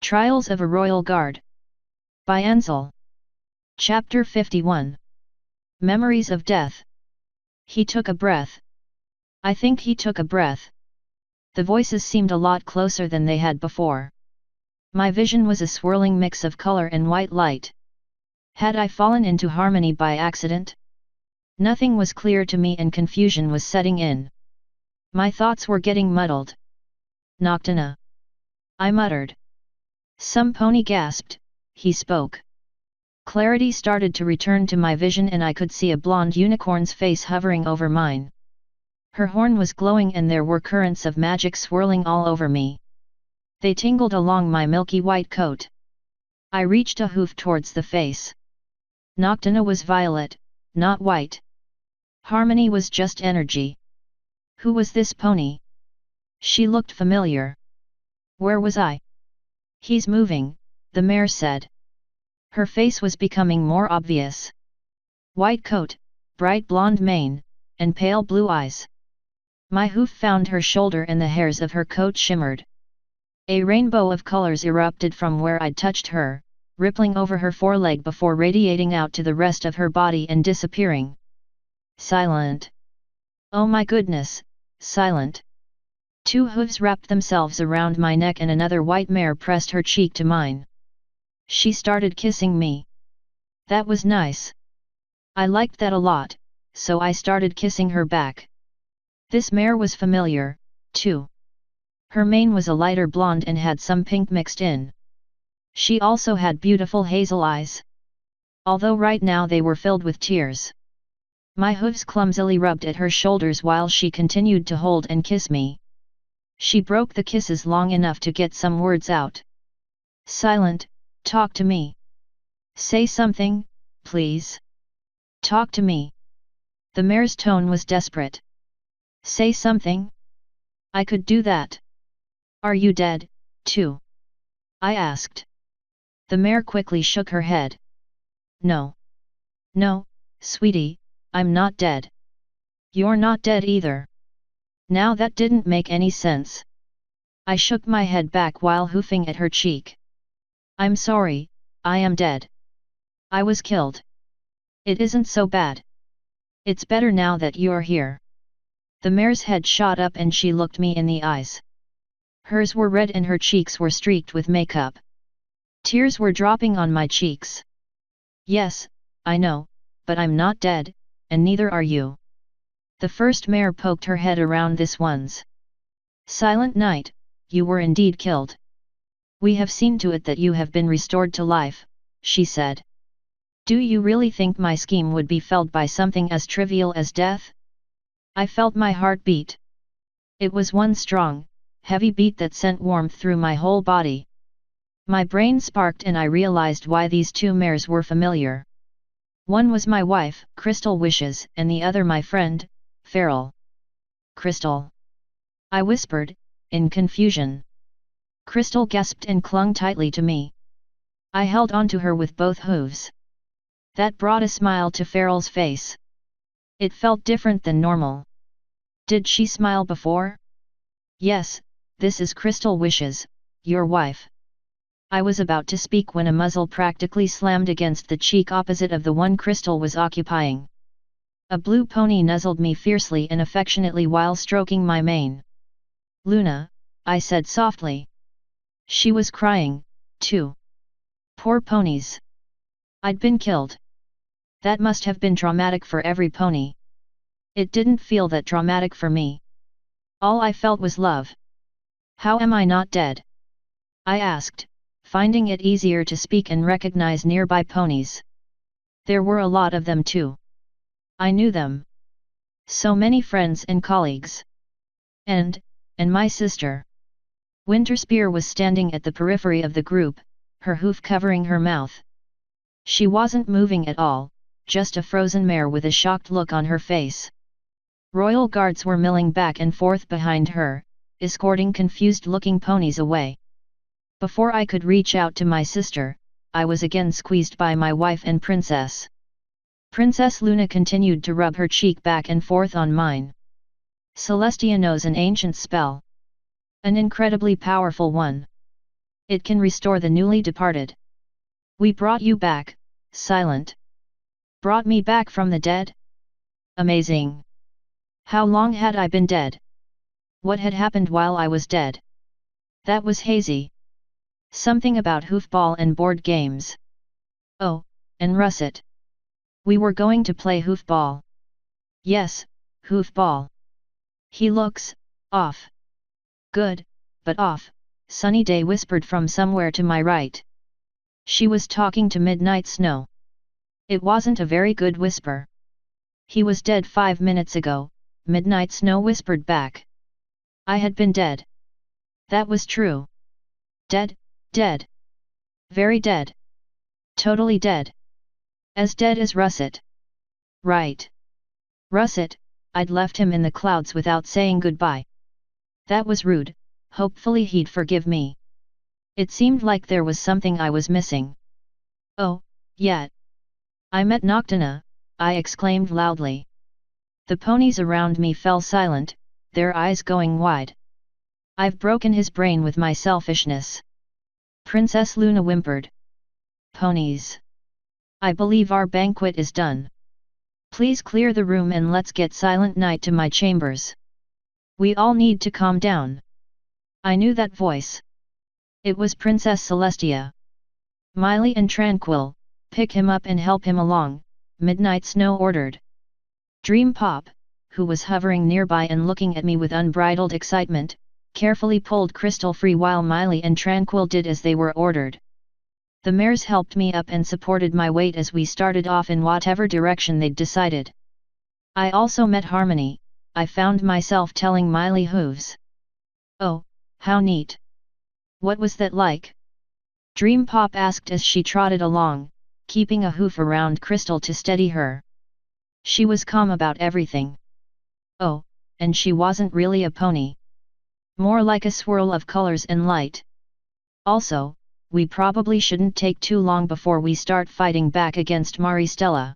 Trials of a Royal Guard. By Ansel. Chapter 51. Memories of Death. He took a breath. I think he took a breath. The voices seemed a lot closer than they had before. My vision was a swirling mix of color and white light. Had I fallen into harmony by accident? Nothing was clear to me and confusion was setting in. My thoughts were getting muddled. Noctina, I muttered. Some pony gasped. He spoke. Clarity started to return to my vision and I could see a blonde unicorn's face hovering over mine. Her horn was glowing and there were currents of magic swirling all over me. They tingled along my milky white coat. I reached a hoof towards the face. Noctina was violet, not white. Harmony was just energy. Who was this pony? She looked familiar. Where was I? He's moving, the mare said. Her face was becoming more obvious. White coat, bright blonde mane, and pale blue eyes. My hoof found her shoulder and the hairs of her coat shimmered. A rainbow of colors erupted from where I'd touched her, rippling over her foreleg before radiating out to the rest of her body and disappearing. Silent. Oh my goodness, silent. Two hooves wrapped themselves around my neck and another white mare pressed her cheek to mine. She started kissing me. That was nice. I liked that a lot, so I started kissing her back. This mare was familiar, too. Her mane was a lighter blonde and had some pink mixed in. She also had beautiful hazel eyes. Although right now they were filled with tears. My hooves clumsily rubbed at her shoulders while she continued to hold and kiss me. She broke the kisses long enough to get some words out. Silent, talk to me. Say something, please. Talk to me. The mare's tone was desperate. Say something? I could do that. Are you dead, too? I asked. The mare quickly shook her head. No. No, sweetie, I'm not dead. You're not dead either. Now that didn't make any sense. I shook my head back while hoofing at her cheek. I'm sorry, I am dead. I was killed. It isn't so bad. It's better now that you're here. The mare's head shot up and she looked me in the eyes. Hers were red and her cheeks were streaked with makeup. Tears were dropping on my cheeks. Yes, I know, but I'm not dead, and neither are you. The first mare poked her head around this one's. Silent Night, you were indeed killed. We have seen to it that you have been restored to life, she said. Do you really think my scheme would be felled by something as trivial as death? I felt my heart beat. It was one strong, heavy beat that sent warmth through my whole body. My brain sparked and I realized why these two mares were familiar. One was my wife, Crystal Wishes, and the other my friend, Feral. Crystal. I whispered, in confusion. Crystal gasped and clung tightly to me. I held onto her with both hooves. That brought a smile to Feral's face. It felt different than normal. Did she smile before? Yes, this is Crystal Wishes, your wife. I was about to speak when a muzzle practically slammed against the cheek opposite of the one Crystal was occupying. A blue pony nuzzled me fiercely and affectionately while stroking my mane. Luna, I said softly. She was crying, too. Poor ponies. I'd been killed. That must have been traumatic for every pony. It didn't feel that traumatic for me. All I felt was love. How am I not dead? I asked, finding it easier to speak and recognize nearby ponies. There were a lot of them too. I knew them. So many friends and colleagues. And my sister. Winterspear was standing at the periphery of the group, her hoof covering her mouth. She wasn't moving at all, just a frozen mare with a shocked look on her face. Royal guards were milling back and forth behind her, escorting confused-looking ponies away. Before I could reach out to my sister, I was again squeezed by my wife and Princess. Princess Luna continued to rub her cheek back and forth on mine. Celestia knows an ancient spell. An incredibly powerful one. It can restore the newly departed. We brought you back, Silent. Brought me back from the dead? Amazing. How long had I been dead? What had happened while I was dead? That was hazy. Something about hoofball and board games. Oh, and russet. We were going to play hoofball. Yes, hoofball. He looks off. Good, but off, Sunny Day whispered from somewhere to my right. She was talking to Midnight Snow. It wasn't a very good whisper. He was dead 5 minutes ago, Midnight Snow whispered back. I had been dead. That was true. Dead, dead. Very dead. Totally dead. As dead as Russet. Right. Russet, I'd left him in the clouds without saying goodbye. That was rude, hopefully he'd forgive me. It seemed like there was something I was missing. Oh, yeah. I met Noctina, I exclaimed loudly. The ponies around me fell silent, their eyes going wide. I've broken his brain with my selfishness. Princess Luna whimpered. Ponies. I believe our banquet is done. Please clear the room and let's get Silent Night to my chambers. We all need to calm down. I knew that voice. It was Princess Celestia. Miley and Tranquil, pick him up and help him along, Midnight Snow ordered. Dream Pop, who was hovering nearby and looking at me with unbridled excitement, carefully pulled Crystal free while Miley and Tranquil did as they were ordered. The mares helped me up and supported my weight as we started off in whatever direction they'd decided. I also met Harmony, I found myself telling Miley hooves. Oh, how neat. What was that like? Dream Pop asked as she trotted along, keeping a hoof around Crystal to steady her. She was calm about everything. Oh, and she wasn't really a pony. More like a swirl of colors and light. Also, we probably shouldn't take too long before we start fighting back against Maristella.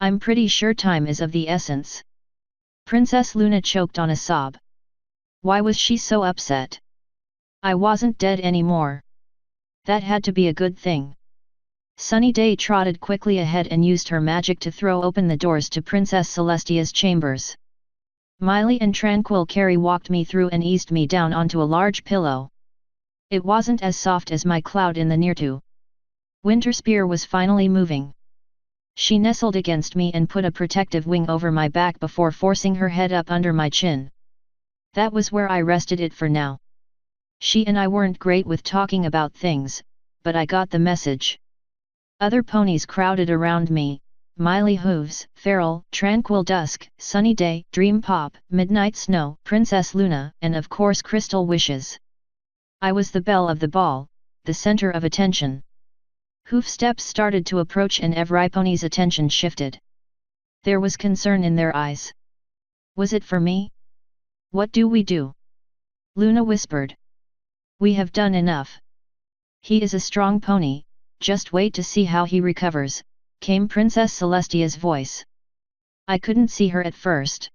I'm pretty sure time is of the essence. Princess Luna choked on a sob. Why was she so upset? I wasn't dead anymore. That had to be a good thing. Sunny Day trotted quickly ahead and used her magic to throw open the doors to Princess Celestia's chambers. Miley and Tranquil Carry walked me through and eased me down onto a large pillow. It wasn't as soft as my cloud in the near to. Winterspear was finally moving. She nestled against me and put a protective wing over my back before forcing her head up under my chin. That was where I rested it for now. She and I weren't great with talking about things, but I got the message. Other ponies crowded around me, Miley Hooves, Feral, Tranquil Dusk, Sunny Day, Dream Pop, Midnight Snow, Princess Luna, and of course Crystal Wishes. I was the belle of the ball, the center of attention. Hoof steps started to approach and every pony's attention shifted. There was concern in their eyes. Was it for me? What do we do? Luna whispered. We have done enough. He is a strong pony, just wait to see how he recovers, came Princess Celestia's voice. I couldn't see her at first.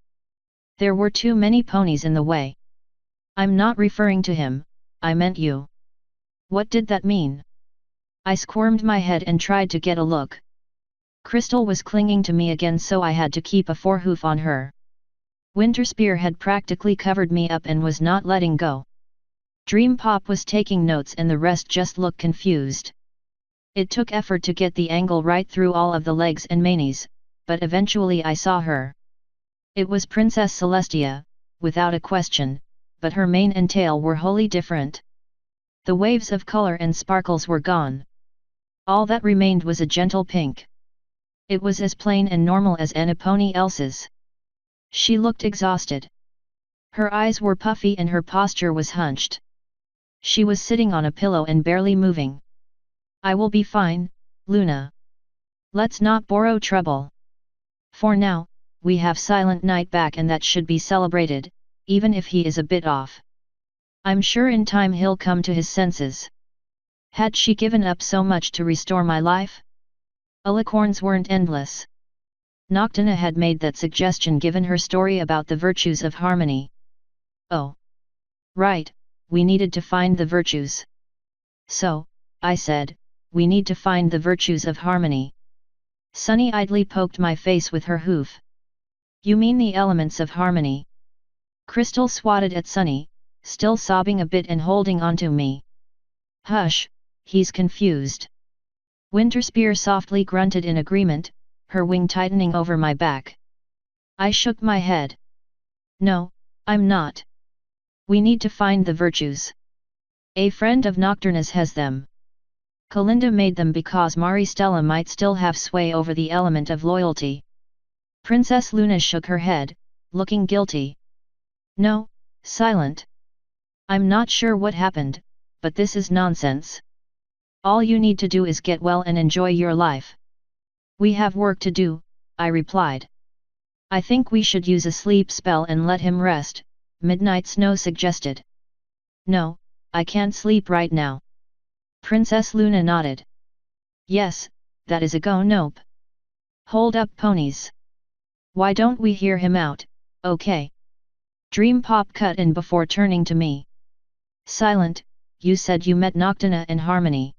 There were too many ponies in the way. I'm not referring to him, I meant you. What did that mean? I squirmed my head and tried to get a look. Crystal was clinging to me again, so I had to keep a forehoof on her. Winterspear had practically covered me up and was not letting go. Dream Pop was taking notes and the rest just looked confused. It took effort to get the angle right through all of the legs and manes, but eventually I saw her. It was Princess Celestia, without a question, but her mane and tail were wholly different. The waves of color and sparkles were gone. All that remained was a gentle pink. It was as plain and normal as any pony else's. She looked exhausted. Her eyes were puffy and her posture was hunched. She was sitting on a pillow and barely moving. I will be fine, Luna. Let's not borrow trouble. For now, we have Silent Night back and that should be celebrated, even if he is a bit off. I'm sure in time he'll come to his senses. Had she given up so much to restore my life? Alicorns weren't endless. Noctina had made that suggestion given her story about the virtues of harmony. Oh. Right, we needed to find the virtues. So, I said, we need to find the virtues of harmony. Sunny idly poked my face with her hoof. You mean the elements of harmony? Crystal swatted at Sunny, still sobbing a bit and holding onto me. Hush, he's confused. Winterspear softly grunted in agreement, her wing tightening over my back. I shook my head. No, I'm not. We need to find the virtues. A friend of Nocturna's has them. Kalinda made them because Maristella might still have sway over the element of loyalty. Princess Luna shook her head, looking guilty. No, silent. I'm not sure what happened, but this is nonsense. All you need to do is get well and enjoy your life. We have work to do, I replied. I think we should use a sleep spell and let him rest, Midnight Snow suggested. No, I can't sleep right now. Princess Luna nodded. Yes, that is a go-nope. Hold up ponies. Why don't we hear him out, okay? Dream Pop cut in before turning to me. Silent, you said you met Nocturna in harmony.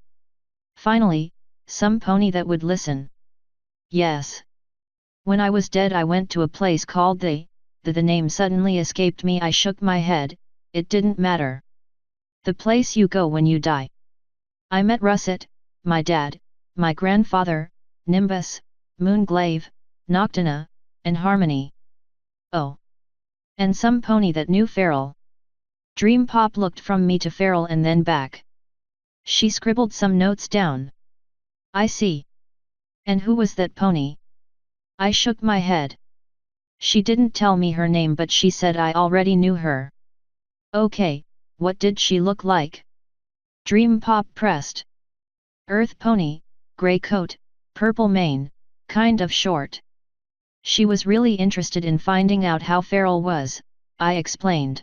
Finally, some pony that would listen. Yes. When I was dead I went to a place called the name suddenly escaped me. I shook my head, it didn't matter. The place you go when you die. I met Russet, my dad, my grandfather, Nimbus, Moonglaive, Nocturna, and Harmony. Oh. And some pony that knew Feral. Dream Pop looked from me to Feral and then back. She scribbled some notes down. I see. And who was that pony? I shook my head. She didn't tell me her name but she said I already knew her. Okay, what did she look like? Dream Pop pressed. Earth pony, grey coat, purple mane, kind of short. She was really interested in finding out how Feral was, I explained.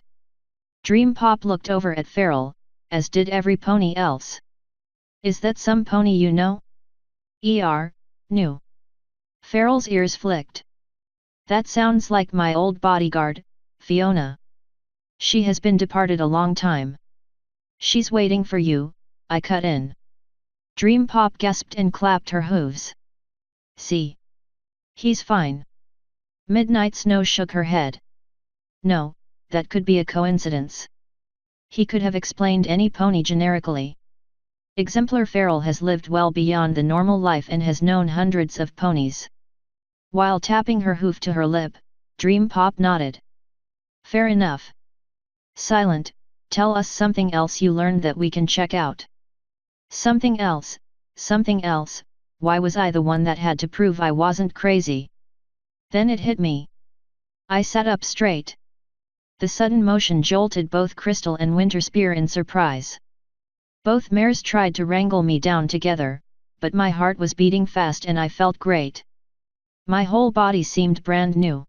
Dream Pop looked over at Feral, as did every pony else. Is that some pony you know? New. Feral's ears flicked. That sounds like my old bodyguard, Fiona. She has been departed a long time. She's waiting for you, I cut in. Dream Pop gasped and clapped her hooves. See. He's fine. Midnight Snow shook her head. No, that could be a coincidence. He could have explained any pony generically. Exemplar Feral has lived well beyond the normal life and has known hundreds of ponies. While tapping her hoof to her lip, Dream Pop nodded. Fair enough. Silent, tell us something else you learned that we can check out. Something else, why was I the one that had to prove I wasn't crazy? Then it hit me. I sat up straight. The sudden motion jolted both Crystal and Winterspear in surprise. Both mares tried to wrangle me down together, but my heart was beating fast and I felt great. My whole body seemed brand new.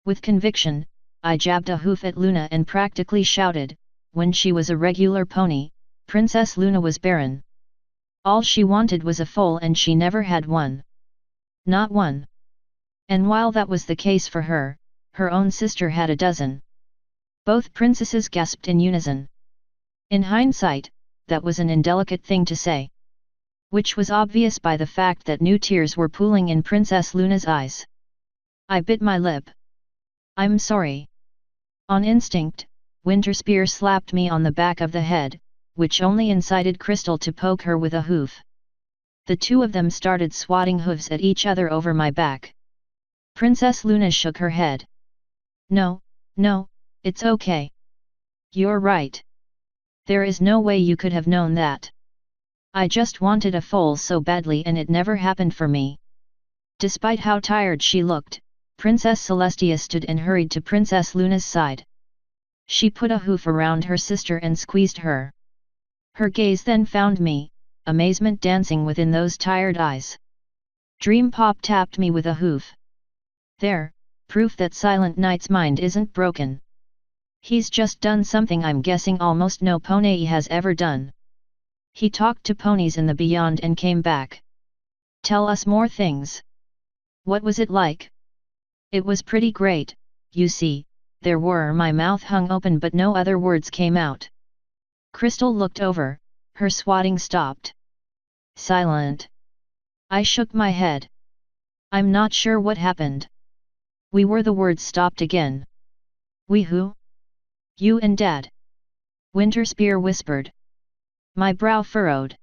With conviction, I jabbed a hoof at Luna and practically shouted, when she was a regular pony, Princess Luna was barren. All she wanted was a foal and she never had one. Not one. And while that was the case for her, her own sister had a dozen. Both princesses gasped in unison. In hindsight, that was an indelicate thing to say. Which was obvious by the fact that new tears were pooling in Princess Luna's eyes. I bit my lip. I'm sorry. On instinct, Winterspear slapped me on the back of the head, which only incited Crystal to poke her with a hoof. The two of them started swatting hooves at each other over my back. Princess Luna shook her head. No, it's okay. You're right. There is no way you could have known that. I just wanted a foal so badly and it never happened for me. Despite how tired she looked, Princess Celestia stood and hurried to Princess Luna's side. She put a hoof around her sister and squeezed her. Her gaze then found me, amazement dancing within those tired eyes. Dream Pop tapped me with a hoof. There, proof that Silent Knight's mind isn't broken. He's just done something I'm guessing almost no pony has ever done. He talked to ponies in the beyond and came back. Tell us more things. What was it like? It was pretty great, you see, my mouth hung open but no other words came out. Crystal looked over, Her swatting stopped. Silent. I shook my head. I'm not sure what happened. We were the words stopped again. We who? You and Dad. Winterspear whispered. My brow furrowed.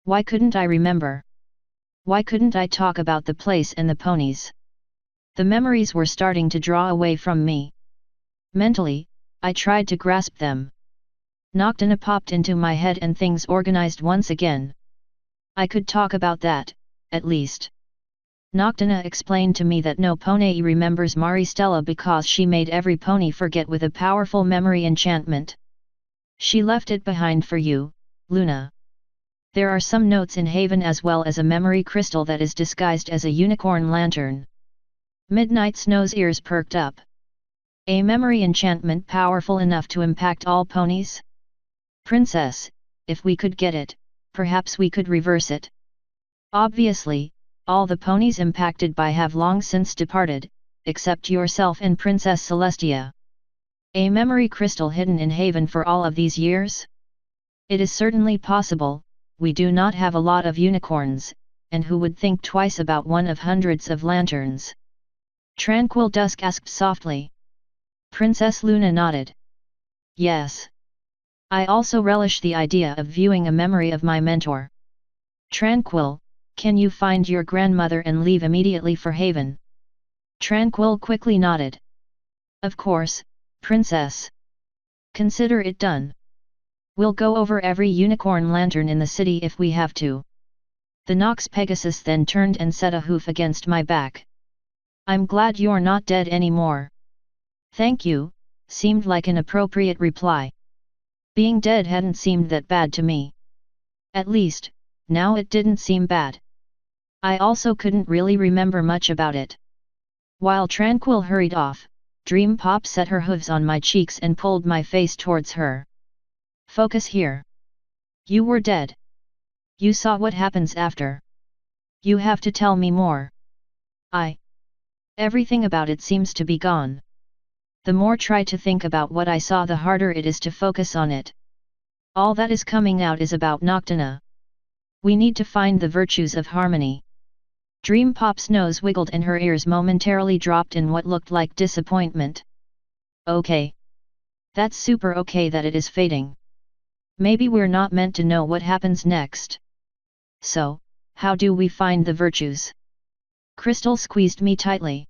Why couldn't I remember? Why couldn't I talk about the place and the ponies? The memories were starting to draw away from me. Mentally, I tried to grasp them. Noctana popped into my head and things organized once again. I could talk about that, at least. Noctana explained to me that no pony remembers Maristella because she made every pony forget with a powerful memory enchantment. She left it behind for you, Luna. There are some notes in Haven as well as a memory crystal that is disguised as a unicorn lantern. Midnight Snow's ears perked up. A memory enchantment powerful enough to impact all ponies? Princess, if we could get it, perhaps we could reverse it. Obviously, all the ponies impacted by have long since departed, except yourself and Princess Celestia. A memory crystal hidden in Haven for all of these years? It is certainly possible. We do not have a lot of unicorns, and who would think twice about one of hundreds of lanterns? Tranquil Dusk asked softly. Princess Luna nodded. Yes. I also relish the idea of viewing a memory of my mentor. Tranquil, can you find your grandmother and leave immediately for Haven? Tranquil quickly nodded. Of course, Princess. Consider it done. We'll go over every unicorn lantern in the city if we have to. The Nox Pegasus then turned and set a hoof against my back. I'm glad you're not dead anymore. Thank you, seemed like an appropriate reply. Being dead hadn't seemed that bad to me. At least, now it didn't seem bad. I also couldn't really remember much about it. While Tranquil hurried off, Dream Pop set her hooves on my cheeks and pulled my face towards her. Focus here. You were dead. You saw what happens after. You have to tell me more. Everything about it seems to be gone. The more try to think about what I saw, the harder it is to focus on it. All that is coming out is about Noctana. We need to find the virtues of harmony. Dream Pop's nose wiggled and her ears momentarily dropped in what looked like disappointment. Okay. That's super okay that it is fading. Maybe we're not meant to know what happens next. So, how do we find the virtues? Crystal squeezed me tightly.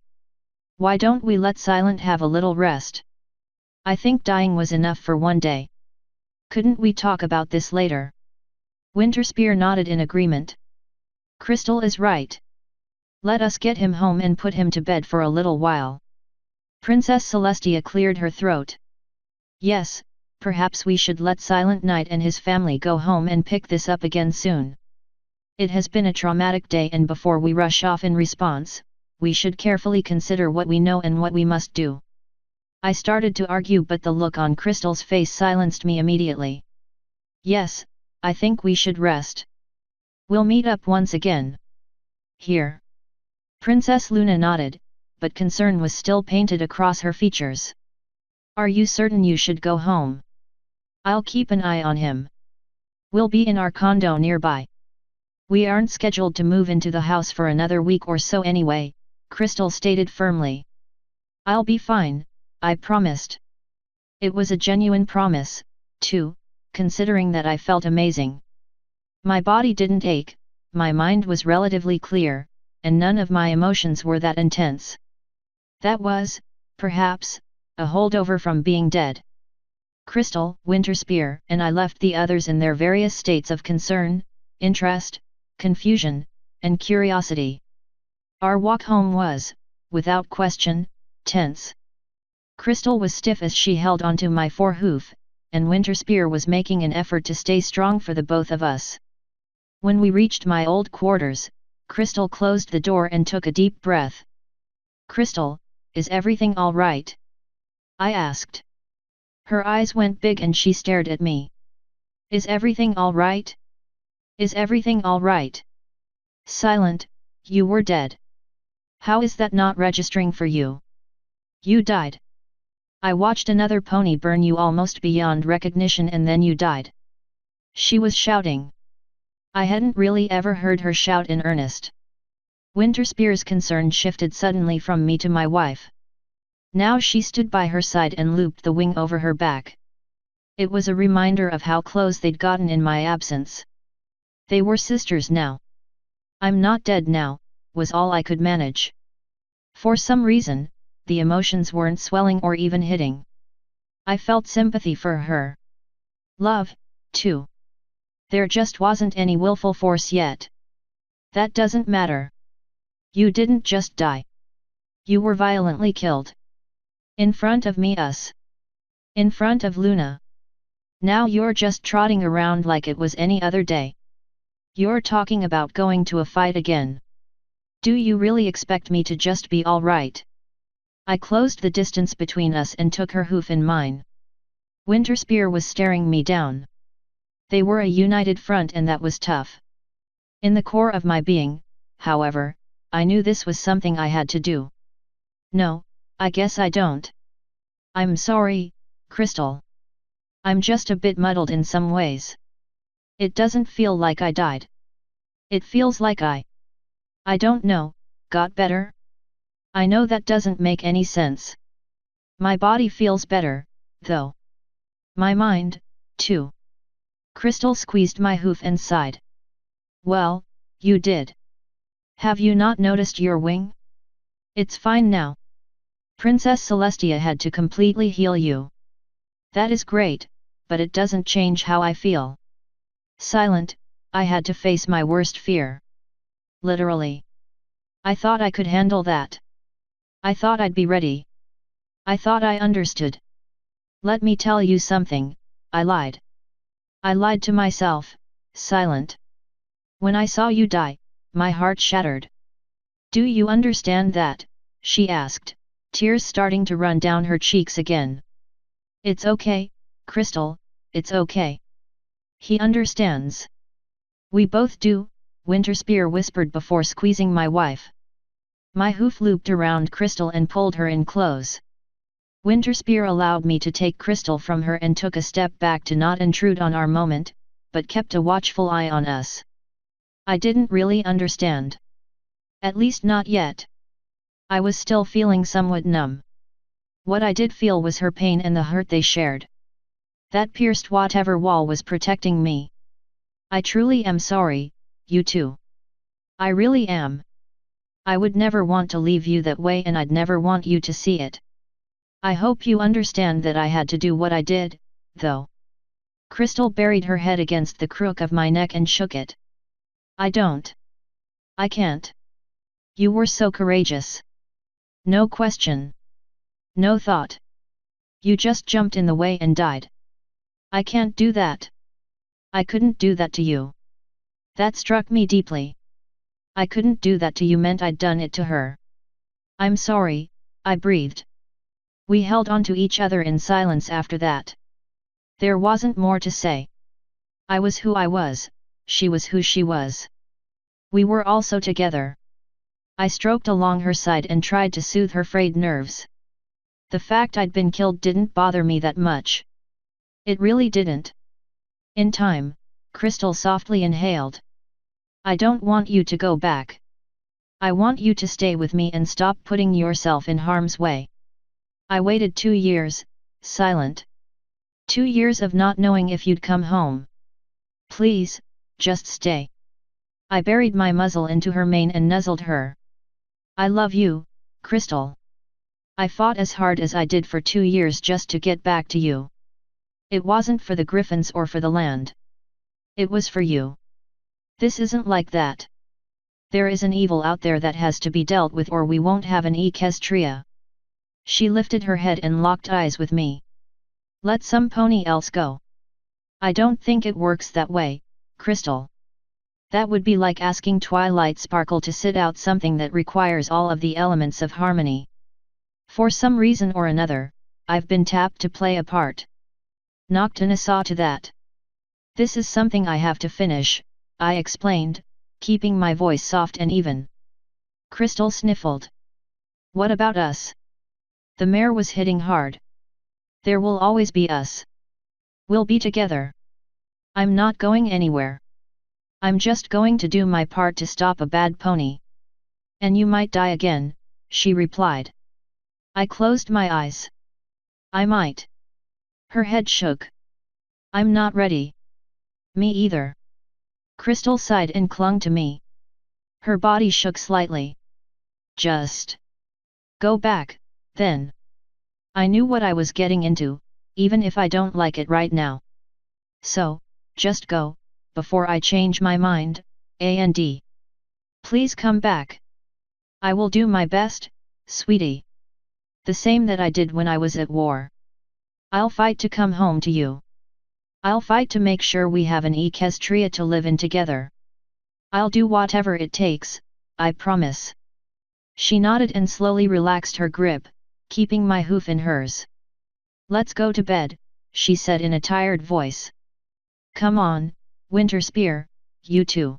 Why don't we let Silent have a little rest? I think dying was enough for one day. Couldn't we talk about this later? Winterspear nodded in agreement. Crystal is right. Let us get him home and put him to bed for a little while. Princess Celestia cleared her throat. Yes, perhaps we should let Silent Night and his family go home and pick this up again soon. It has been a traumatic day, and before we rush off in response, we should carefully consider what we know and what we must do. I started to argue, but the look on Crystal's face silenced me immediately. Yes, I think we should rest. We'll meet up once again. Here. Princess Luna nodded, but concern was still painted across her features. Are you certain you should go home? I'll keep an eye on him. We'll be in our condo nearby. We aren't scheduled to move into the house for another week or so anyway, Crystal stated firmly. I'll be fine, I promised. It was a genuine promise, too, considering that I felt amazing. My body didn't ache, my mind was relatively clear, and none of my emotions were that intense. That was, perhaps, a holdover from being dead. Crystal, Winterspear, and I left the others in their various states of concern, interest, confusion, and curiosity. Our walk home was, without question, tense. Crystal was stiff as she held onto my forehoof, and Winterspear was making an effort to stay strong for the both of us. When we reached my old quarters, Crystal closed the door and took a deep breath. Crystal, is everything all right? I asked. Her eyes went big and she stared at me. Is everything all right? Is everything all right? Silent, you were dead. How is that not registering for you? You died. I watched another pony burn you almost beyond recognition and then you died. She was shouting. I hadn't really ever heard her shout in earnest. Winterspear's concern shifted suddenly from me to my wife. Now she stood by her side and looped the wing over her back. It was a reminder of how close they'd gotten in my absence. They were sisters now. I'm not dead now, was all I could manage. For some reason, the emotions weren't swelling or even hitting. I felt sympathy for her. Love, too. There just wasn't any willful force yet. That doesn't matter. You didn't just die. You were violently killed. In front of me, us. In front of Luna. Now you're just trotting around like it was any other day. You're talking about going to a fight again. Do you really expect me to just be all right? I closed the distance between us and took her hoof in mine. Winterspear was staring me down. They were a united front and that was tough. In the core of my being, however, I knew this was something I had to do. No, I guess I don't. I'm sorry, Crystal. I'm just a bit muddled in some ways. It doesn't feel like I died. It feels like I don't know, got better? I know that doesn't make any sense. My body feels better, though. My mind, too. Crystal squeezed my hoof and sighed. Well, you did. Have you not noticed your wing? It's fine now. Princess Celestia had to completely heal you. That is great, but it doesn't change how I feel. Silent, I had to face my worst fear. Literally. I thought I could handle that. I thought I'd be ready. I thought I understood. Let me tell you something, I lied. I lied to myself, Silent. When I saw you die, my heart shattered. Do you understand that? She asked, tears starting to run down her cheeks again. It's okay, Crystal, it's okay. He understands. We both do, Winterspear whispered before squeezing my wife. My hoof looped around Crystal and pulled her in close. Winterspear allowed me to take Crystal from her and took a step back to not intrude on our moment, but kept a watchful eye on us. I didn't really understand. At least not yet. I was still feeling somewhat numb. What I did feel was her pain and the hurt they shared. That pierced whatever wall was protecting me. I truly am sorry, you too. I really am. I would never want to leave you that way and I'd never want you to see it. I hope you understand that I had to do what I did, though. Crystal buried her head against the crook of my neck and shook it. I don't. I can't. You were so courageous. No question. No thought. You just jumped in the way and died. I can't do that. I couldn't do that to you. That struck me deeply. I couldn't do that to you meant I'd done it to her. I'm sorry, I breathed. We held on to each other in silence after that. There wasn't more to say. I was who I was, she was who she was. We were also together. I stroked along her side and tried to soothe her frayed nerves. The fact I'd been killed didn't bother me that much. It really didn't. In time, Crystal softly inhaled. I don't want you to go back. I want you to stay with me and stop putting yourself in harm's way. I waited 2 years, Silent. 2 years of not knowing if you'd come home. Please, just stay. I buried my muzzle into her mane and nuzzled her. I love you, Crystal. I fought as hard as I did for 2 years just to get back to you. It wasn't for the griffins or for the land. It was for you. This isn't like that. There is an evil out there that has to be dealt with or we won't have an Equestria. She lifted her head and locked eyes with me. Let some pony else go. I don't think it works that way, Crystal. That would be like asking Twilight Sparkle to sit out something that requires all of the elements of harmony. For some reason or another, I've been tapped to play a part. Knocked an assa to that. This is something I have to finish, I explained, keeping my voice soft and even. Crystal sniffled. What about us? The mare was hitting hard. There will always be us. We'll be together. I'm not going anywhere. I'm just going to do my part to stop a bad pony. And you might die again, she replied. I closed my eyes. I might. Her head shook. I'm not ready. Me either. Crystal sighed and clung to me. Her body shook slightly. Just go back, then. I knew what I was getting into, even if I don't like it right now. So, just go, before I change my mind, and please come back. I will do my best, sweetie. The same that I did when I was at war. I'll fight to come home to you. I'll fight to make sure we have an Equestria to live in together. I'll do whatever it takes, I promise. She nodded and slowly relaxed her grip, keeping my hoof in hers. Let's go to bed, she said in a tired voice. Come on, Winter Spear, you too.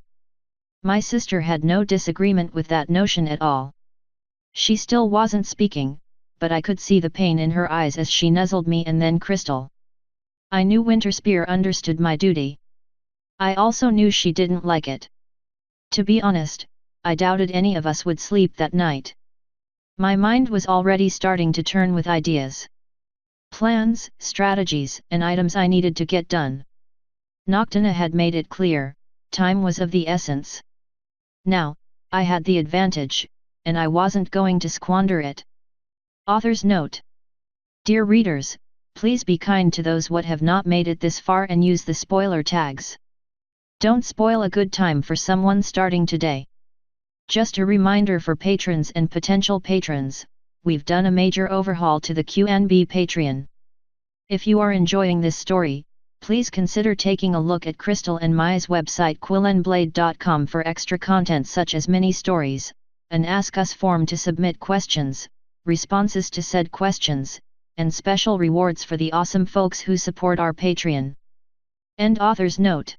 My sister had no disagreement with that notion at all. She still wasn't speaking, but I could see the pain in her eyes as she nuzzled me and then Crystal. I knew Winter Spear understood my duty. I also knew she didn't like it. To be honest, I doubted any of us would sleep that night. My mind was already starting to turn with ideas. Plans, strategies, and items I needed to get done. Noctana had made it clear, time was of the essence. Now, I had the advantage, and I wasn't going to squander it. Author's note. Dear readers, please be kind to those what have not made it this far and use the spoiler tags. Don't spoil a good time for someone starting today. Just a reminder for patrons and potential patrons, we've done a major overhaul to the QNB Patreon. If you are enjoying this story, please consider taking a look at Crystal and Maya's website quillandblade.com for extra content such as mini-stories, an Ask Us form to submit questions, responses to said questions, and special rewards for the awesome folks who support our Patreon. End author's note.